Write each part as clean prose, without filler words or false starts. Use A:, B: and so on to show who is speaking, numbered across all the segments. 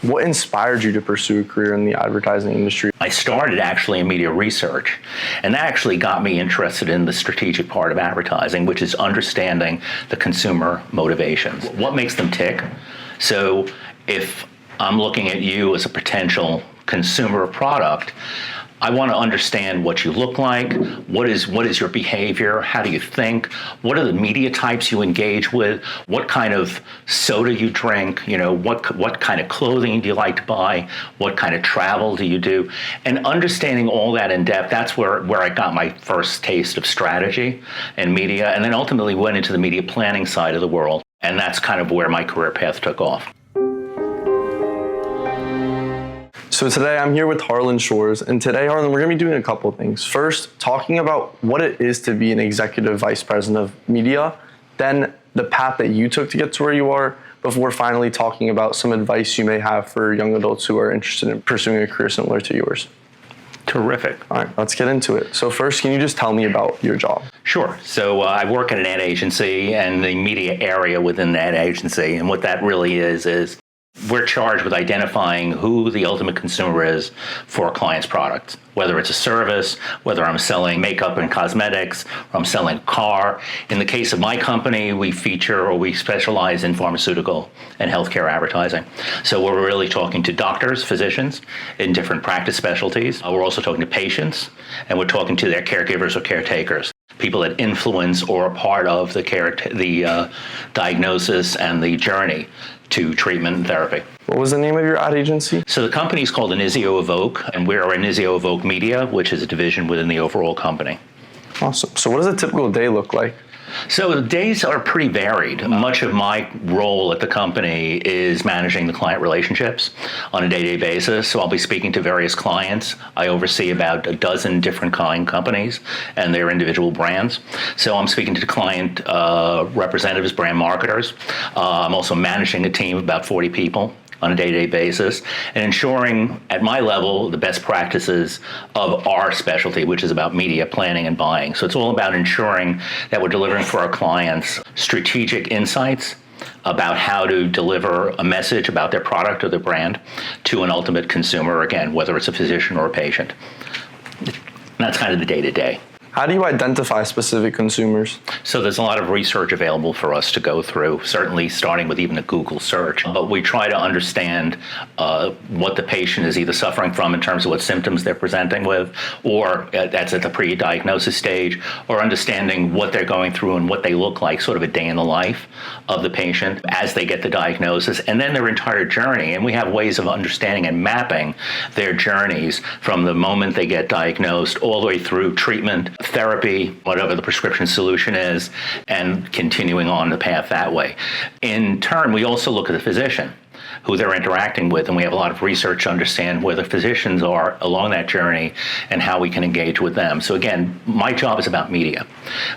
A: What inspired you to pursue a career in the advertising industry?
B: I started actually in media research, and that actually got me interested in the strategic part of advertising, which is understanding the consumer motivations. What makes them tick? So if I'm looking at you as a potential consumer product, I want to understand what you look like, what is your behavior, how do you think, what are the media types you engage with, what kind of soda you drink, what kind of clothing do you like to buy, what kind of travel do you do, and understanding all that in depth. That's where I got my first taste of strategy and media, and then ultimately went into the media planning side of the world, and that's kind of where my career path took off.
A: So today I'm here with Harlan Schwarz, and today, Harlan, we're going to be doing a couple of things. First, talking about what it is to be an executive vice president of media, then the path that you took to get to where you are, before finally talking about some advice you may have for young adults who are interested in pursuing a career similar to yours.
B: Terrific.
A: All right, let's get into it. So first, can you just tell me about your job?
B: Sure. So I work at an ad agency and the media area within that agency, and what that really is we're charged with identifying who the ultimate consumer is for a client's product, whether it's a service, whether I'm selling makeup and cosmetics, or I'm selling a car. In the case of my company, we specialize in pharmaceutical and healthcare advertising. So we're really talking to doctors, physicians in different practice specialties. We're also talking to patients, and we're talking to their caregivers or caretakers, people that influence or are part of the diagnosis and the journey to treatment and therapy.
A: What was the name of your ad agency?
B: So the company is called Inizio Evoke, and we're Inizio Evoke Media, which is a division within the overall company.
A: Awesome. So what does a typical day look like?
B: So the days are pretty varied. Much of my role at the company is managing the client relationships on a day-to-day basis. So I'll be speaking to various clients. I oversee about a dozen different companies and their individual brands. So I'm speaking to client representatives, brand marketers. I'm also managing a team of about 40 people on a day-to-day basis, and ensuring at my level the best practices of our specialty, which is about media planning and buying. So it's all about ensuring that we're delivering for our clients strategic insights about how to deliver a message about their product or their brand to an ultimate consumer, again, whether it's a physician or a patient. And that's kind of the day-to-day.
A: How do you identify specific consumers?
B: So there's a lot of research available for us to go through, certainly starting with even a Google search. But we try to understand what the patient is either suffering from in terms of what symptoms they're presenting with, or that's at the pre-diagnosis stage, or understanding what they're going through and what they look like, sort of a day in the life of the patient as they get the diagnosis, and then their entire journey. And we have ways of understanding and mapping their journeys from the moment they get diagnosed all the way through treatment, therapy, whatever the prescription solution is, and continuing on the path that way. In turn, we also look at the physician, who they're interacting with, and we have a lot of research to understand where the physicians are along that journey and how we can engage with them. So again, my job is about media,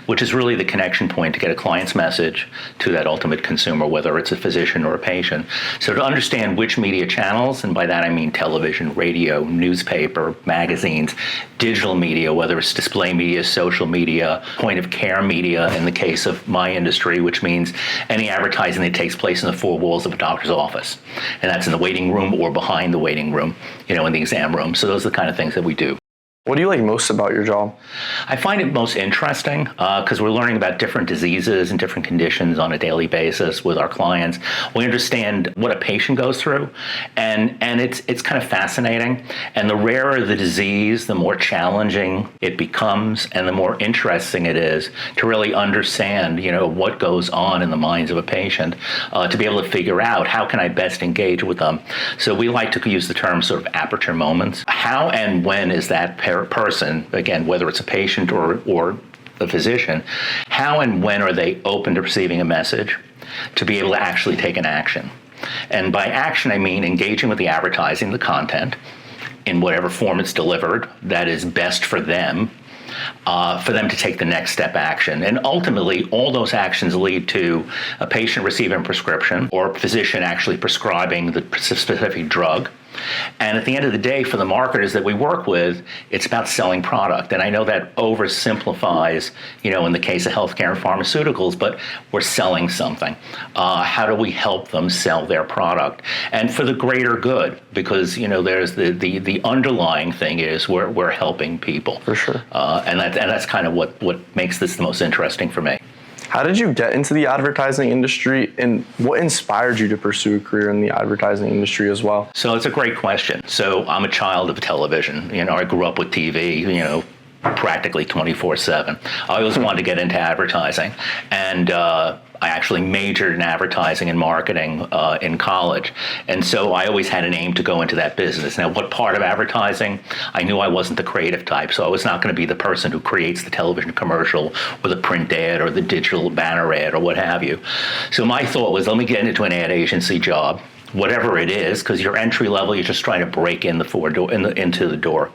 B: which is really the connection point to get a client's message to that ultimate consumer, whether it's a physician or a patient. So to understand which media channels, and by that I mean television, radio, newspaper, magazines, digital media, whether it's display media, social media, point of care media in the case of my industry, which means any advertising that takes place in the four walls of a doctor's office. And that's in the waiting room or behind the waiting room, in the exam room. So those are the kind of things that we do.
A: What do you like most about your job?
B: I find it most interesting because we're learning about different diseases and different conditions on a daily basis with our clients. We understand what a patient goes through, and it's kind of fascinating. And the rarer the disease, the more challenging it becomes, and the more interesting it is to really understand, what goes on in the minds of a patient, to be able to figure out how can I best engage with them. So we like to use the term sort of aperture moments. How and when is that person, again, whether it's a patient or a physician, how and when are they open to receiving a message to be able to actually take an action? And by action, I mean engaging with the advertising, the content, in whatever form it's delivered that is best for them to take the next step action. And ultimately, all those actions lead to a patient receiving a prescription or a physician actually prescribing the specific drug And at the end of the day, for the marketers that we work with, it's about selling product. And I know that oversimplifies, in the case of healthcare and pharmaceuticals, but we're selling something. How do we help them sell their product? And for the greater good, because, there's the underlying thing is we're helping people.
A: For sure.
B: And that's kind of what makes this the most interesting for me.
A: How did you get into the advertising industry, and what inspired you to pursue a career in the advertising industry as well?
B: So it's a great question. So I'm a child of television. I grew up with TV, practically 24/7. I always wanted to get into advertising, and I actually majored in advertising and marketing in college. And so I always had an aim to go into that business. Now, what part of advertising? I knew I wasn't the creative type, so I was not going to be the person who creates the television commercial or the print ad or the digital banner ad or what have you. So my thought was, let me get into an ad agency job, whatever it is, because you're entry level, you're just trying to break in into the door.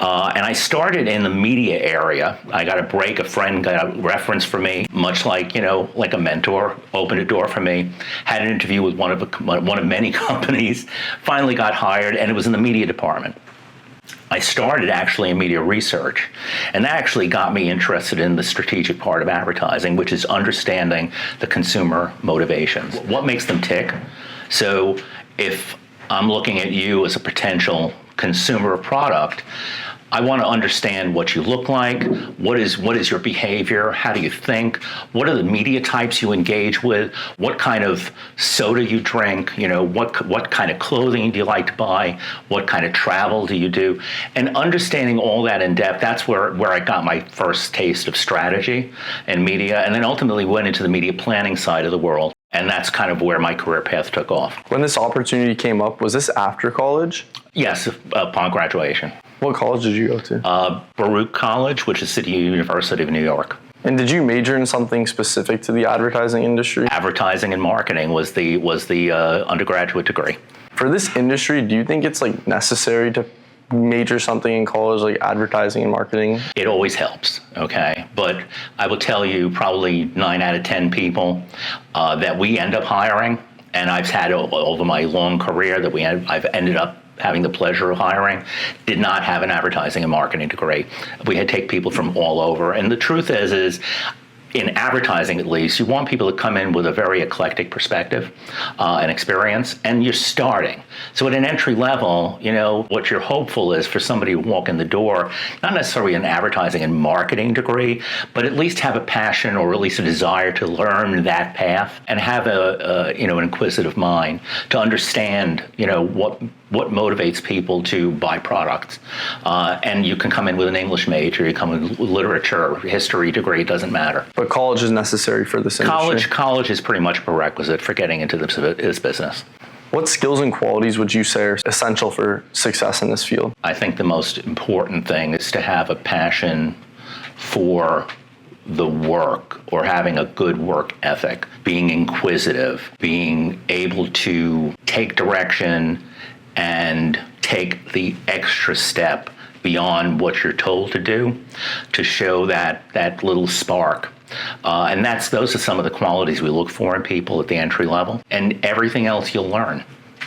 B: And I started in the media area. I got a break. A friend got a reference for me, much like like a mentor, opened a door for me. Had an interview with one of many companies. Finally got hired, and it was in the media department. I started actually in media research, and that actually got me interested in the strategic part of advertising, which is understanding the consumer motivations. What makes them tick? So if I'm looking at you as a potential consumer product, I want to understand what you look like, what is your behavior, how do you think, what are the media types you engage with, what kind of soda you drink, what kind of clothing do you like to buy, what kind of travel do you do, and understanding all that in depth. That's where I got my first taste of strategy and media, and then ultimately went into the media planning side of the world. And that's kind of where my career path took off.
A: When this opportunity came up, was this after college?
B: Yes, upon graduation.
A: What college did you go to?
B: Baruch College, which is City University of New York.
A: And did you major in something specific to the advertising industry?
B: Advertising and marketing was the undergraduate degree.
A: For this industry, do you think it's necessary to major something in college like advertising and marketing?
B: It always helps, okay? But I will tell you, probably 9 out of 10 people that we end up hiring, and I've had over my long career I've ended up having the pleasure of hiring, did not have an advertising and marketing degree. We had to take people from all over. And the truth is in advertising at least, you want people to come in with a very eclectic perspective and experience, and you're starting. So at an entry level, what you're hopeful is for somebody to walk in the door, not necessarily an advertising and marketing degree, but at least have a passion or at least a desire to learn that path and have an inquisitive mind to understand, what motivates people to buy products. And you can come in with an English major, you come in with literature, history degree, it doesn't matter.
A: But college is necessary for this industry?
B: College is pretty much a prerequisite for getting into this business.
A: What skills and qualities would you say are essential for success in this field?
B: I think the most important thing is to have a passion for the work, or having a good work ethic, being inquisitive, being able to take direction and take the extra step beyond what you're told to do to show that little spark. And those are some of the qualities we look for in people at the entry level. And everything else you'll learn,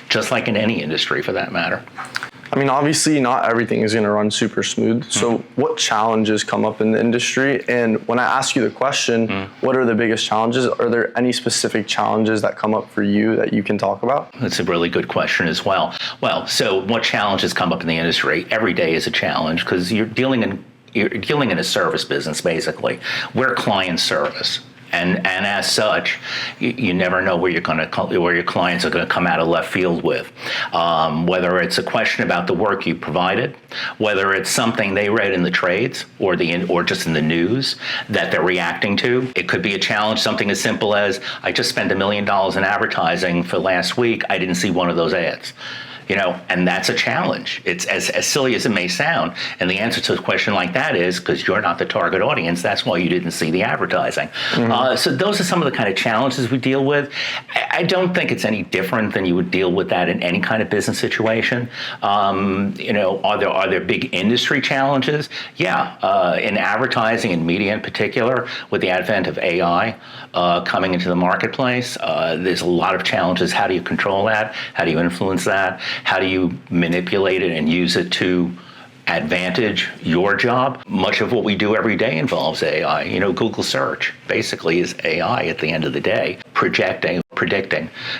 B: just like in any industry for that matter.
A: I mean, obviously not everything is going to run super smooth. So what challenges come up in the industry? And when I ask you the question, what are the biggest challenges? Are there any specific challenges that come up for you that you can talk about?
B: That's a really good question as well. Well, so what challenges come up in the industry? Every day is a challenge because you're dealing in a service business, basically. We're client service. And as such, you never know where your clients are going to come out of left field with. Whether it's a question about the work you provided, whether it's something they read in the trades or just in the news that they're reacting to. It could be a challenge, something as simple as, I just spent $1 million in advertising for last week. I didn't see one of those ads. And that's a challenge. It's as silly as it may sound. And the answer to a question like that is because you're not the target audience. That's why you didn't see the advertising. So those are some of the kind of challenges we deal with. I don't think it's any different than you would deal with that in any kind of business situation. Are there big industry challenges? Yeah, in advertising and media in particular, with the advent of AI coming into the marketplace, there's a lot of challenges. How do you control that? How do you influence that? How do you manipulate it and use it to advantage your job? Much of what we do every day involves AI. Google search basically is AI at the end of the day, predicting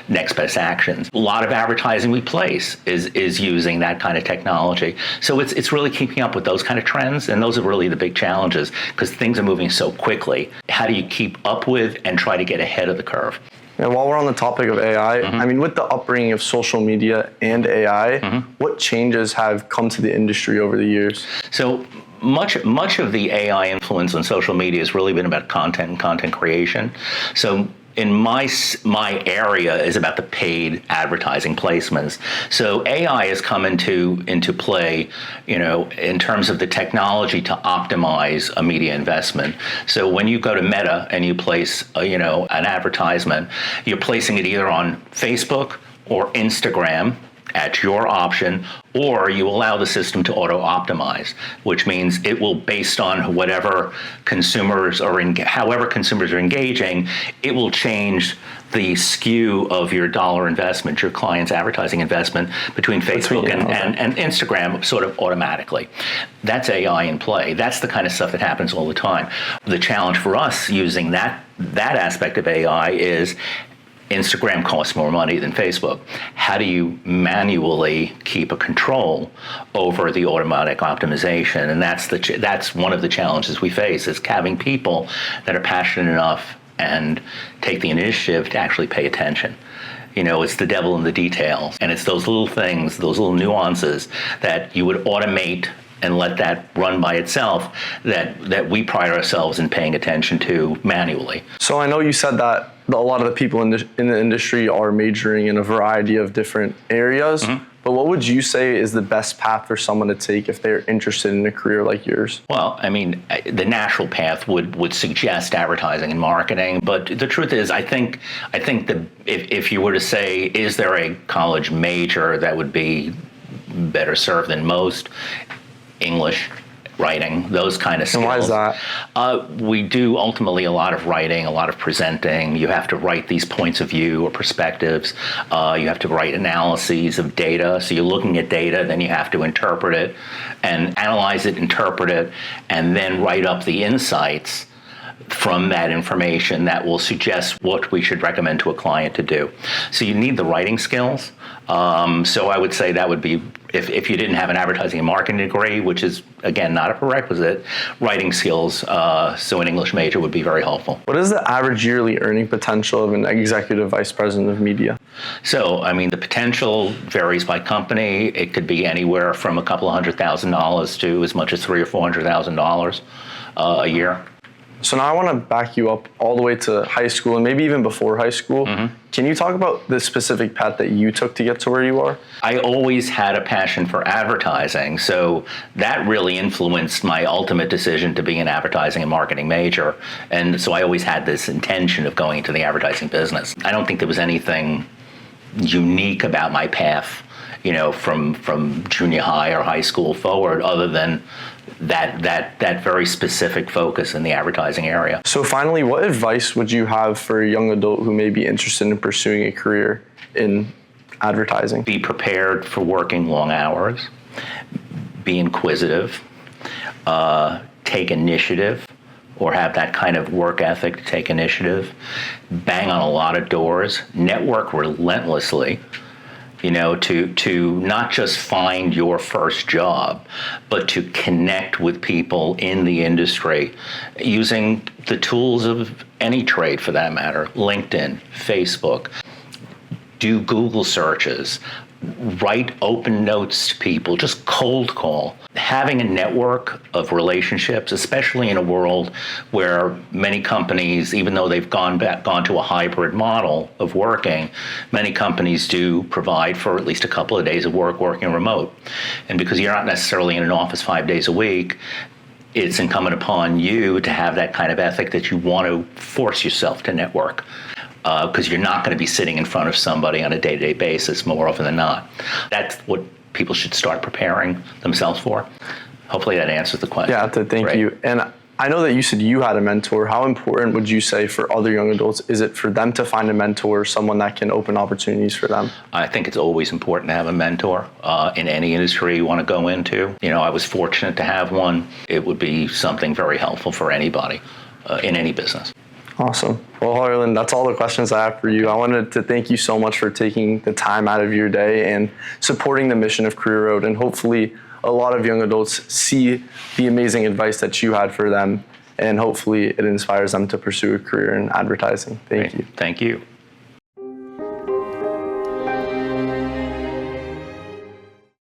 B: next best actions. A lot of advertising we place is using that kind of technology. So it's really keeping up with those kind of trends, and those are really the big challenges because things are moving so quickly. How do you keep up with and try to get ahead of the curve?
A: And while we're on the topic of AI, I mean, with the upbringing of social media and AI, what changes have come to the industry over the years?
B: So much of the AI influence on social media has really been about content and content creation. So in my area is about the paid advertising placements. So AI has come into play, in terms of the technology to optimize a media investment. So when you go to Meta and you place, an advertisement, you're placing it either on Facebook or Instagram at your option, or you allow the system to auto-optimize, which means it will, based on whatever consumers are however consumers are engaging, it will change the skew of your dollar investment, your client's advertising investment between Facebook and Instagram sort of automatically. That's AI in play. That's the kind of stuff that happens all the time. The challenge for us using that aspect of AI is Instagram costs more money than Facebook. How do you manually keep a control over the automatic optimization? And that's one of the challenges we face, is having people that are passionate enough and take the initiative to actually pay attention. It's the devil in the details, and it's those little things, those little nuances that you would automate and let that run by itself that we pride ourselves in paying attention to manually.
A: So I know you said that a lot of the people in the industry are majoring in a variety of different areas, but what would you say is the best path for someone to take if they're interested in a career like yours?
B: Well, I mean, the natural path would suggest advertising and marketing, but the truth is, I think that if you were to say, is there a college major that would be better served than most? English, writing, those kind of skills.
A: And why is that?
B: We do ultimately a lot of writing, a lot of presenting. You have to write these points of view or perspectives. You have to write analyses of data. So you're looking at data, then you have to interpret it and analyze it, interpret it, and then write up the insights from that information that will suggest what we should recommend to a client to do. So you need the writing skills. So I would say that would be, if you didn't have an advertising and marketing degree, which is, again, not a prerequisite, writing skills, so an English major would be very helpful.
A: What is the average yearly earning potential of an executive vice president of media?
B: So, I mean, the potential varies by company. It could be anywhere from a couple of $100,000 to as much as $300,000 or $400,000 a year.
A: So now I want to back you up all the way to high school and maybe even before high school. Can you talk about the specific path that you took to get to where you are?
B: I always had a passion for advertising, so that really influenced my ultimate decision to be an advertising and marketing major. And so I always had this intention of going into the advertising business. I don't think there was anything unique about my path, from junior high or high school forward, other than that very specific focus in the advertising area.
A: So finally, what advice would you have for a young adult who may be interested in pursuing a career in advertising?
B: Be prepared for working long hours, be inquisitive, take initiative, or have that kind of work ethic to take initiative, bang on a lot of doors, network relentlessly, to not just find your first job, but to connect with people in the industry using the tools of any trade for that matter, LinkedIn, Facebook, do Google searches, write open notes to people, just cold call. Having a network of relationships, especially in a world where many companies, even though they've gone to a hybrid model of working, many companies do provide for at least a couple of days of working remote. And because you're not necessarily in an office 5 days a week, it's incumbent upon you to have that kind of ethic that you want to force yourself to network. Because you're not going to be sitting in front of somebody on a day-to-day basis more often than not. That's what people should start preparing themselves for. Hopefully that answers the question.
A: Yeah, thank you. And I know that you said you had a mentor. How important would you say for other young adults is it for them to find a mentor, someone that can open opportunities for them?
B: I think it's always important to have a mentor in any industry you want to go into. I was fortunate to have one. It would be something very helpful for anybody in any business.
A: Awesome. Well, Harlan, that's all the questions I have for you. I wanted to thank you so much for taking the time out of your day and supporting the mission of Career Road, and hopefully a lot of young adults see the amazing advice that you had for them, and hopefully it inspires them to pursue a career in advertising. Thank you.
B: Thank you.